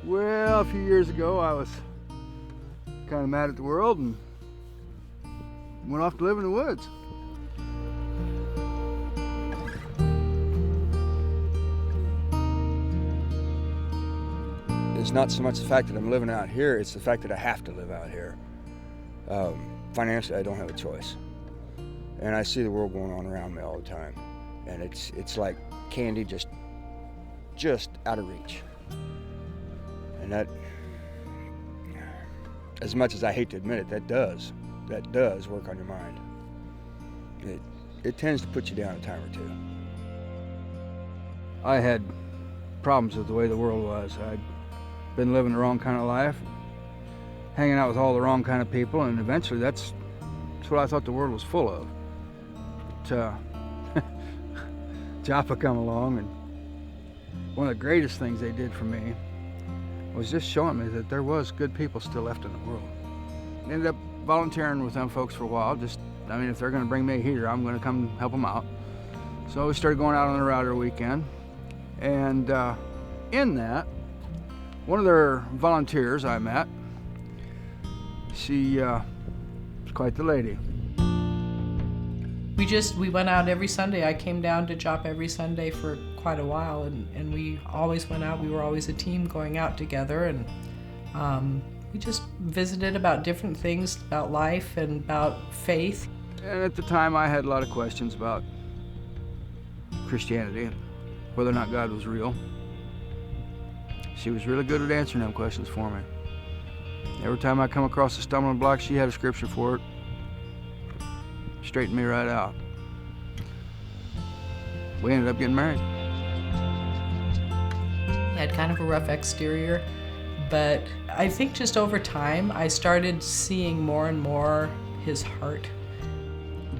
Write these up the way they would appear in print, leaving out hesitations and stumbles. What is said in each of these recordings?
Well, a few years ago, I was kind of mad at the world and went off to live in the woods. It's not so much the fact that I'm living out here, it's the fact that I have to live out here. Financially, I don't have a choice. And I see the world going on around me all the time. And it's like candy just out of reach. And that, as much as I hate to admit it, that does work on your mind. It tends to put you down a time or two. I had problems with the way the world was. I'd been living the wrong kind of life, hanging out with all the wrong kind of people, and eventually that's what I thought the world was full of. But Joppa come along, and one of the greatest things they did for me was just showing me that there was good people still left in the world. Ended up volunteering with them folks for a while. If they're going to bring me here, I'm going to come help them out. So we started going out on the router weekend, and in that, one of their volunteers I met, she was quite the lady. We went out every Sunday. I came down to Joppa every Sunday for quite a while, and we always went out. We were always a team going out together, and we just visited about different things, about life and about faith. And at the time, I had a lot of questions about Christianity, whether or not God was real. She was really good at answering them questions for me. Every time I come across a stumbling block, she had a scripture for it. Straightened me right out. We ended up getting married. He had kind of a rough exterior, but I think just over time, I started seeing more and more his heart.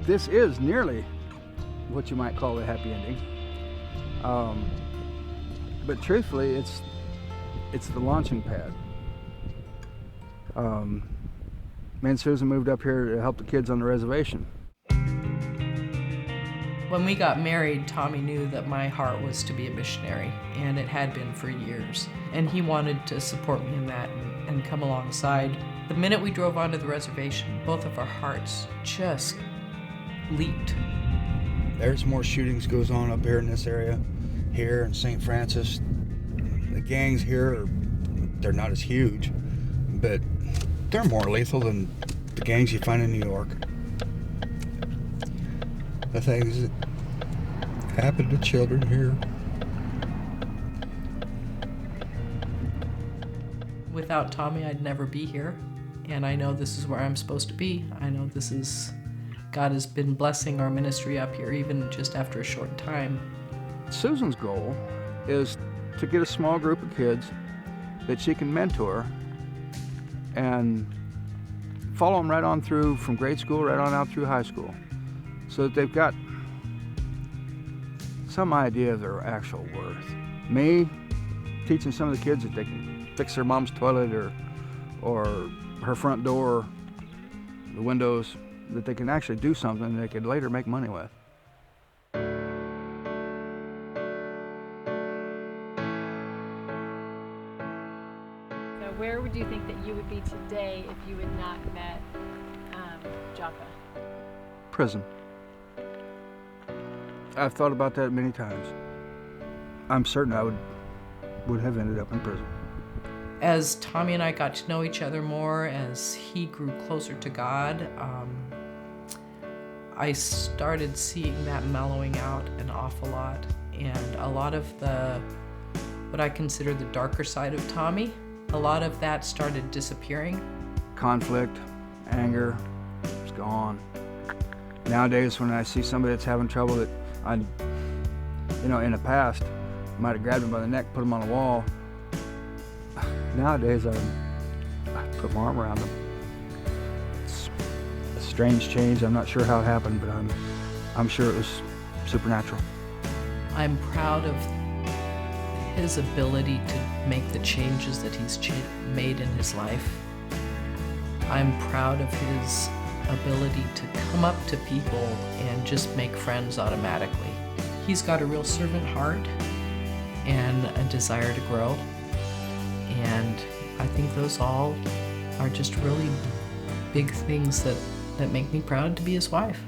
This is nearly what you might call a happy ending. But truthfully, it's the launching pad. Me and Susan moved up here to help the kids on the reservation. When we got married, Tommy knew that my heart was to be a missionary, and it had been for years. And he wanted to support me in that and come alongside. The minute we drove onto the reservation, both of our hearts just leaped. There's more shootings goes on up here in this area, here in St. Francis. The gangs here, they're not as huge, but they're more lethal than the gangs you find in New York. The things that happen to children here. Without Tommy, I'd never be here, and I know this is where I'm supposed to be. I know God has been blessing our ministry up here, even just after a short time. Susan's goal is to get a small group of kids that she can mentor and follow them right on through from grade school right on out through high school, so that they've got some idea of their actual worth. Me teaching some of the kids that they can fix their mom's toilet or her front door, the windows, that they can actually do something they could later make money with. So where would you think that you would be today if you had not met Joppa? Prison. I've thought about that many times. I'm certain I would have ended up in prison. As Tommy and I got to know each other more, as he grew closer to God, I started seeing that mellowing out an awful lot. And a lot of what I consider the darker side of Tommy, a lot of that started disappearing. Conflict, anger, it's gone. Nowadays, when I see somebody that's having trouble that in the past, might have grabbed him by the neck, put him on a wall. Nowadays, I put my arm around them. It's a strange change. I'm not sure how it happened, but I'm sure it was supernatural. I'm proud of his ability to make the changes that he's made in his life. I'm proud of his ability to come up to people and just make friends automatically. He's got a real servant heart and a desire to grow. And I think those all are just really big things that make me proud to be his wife.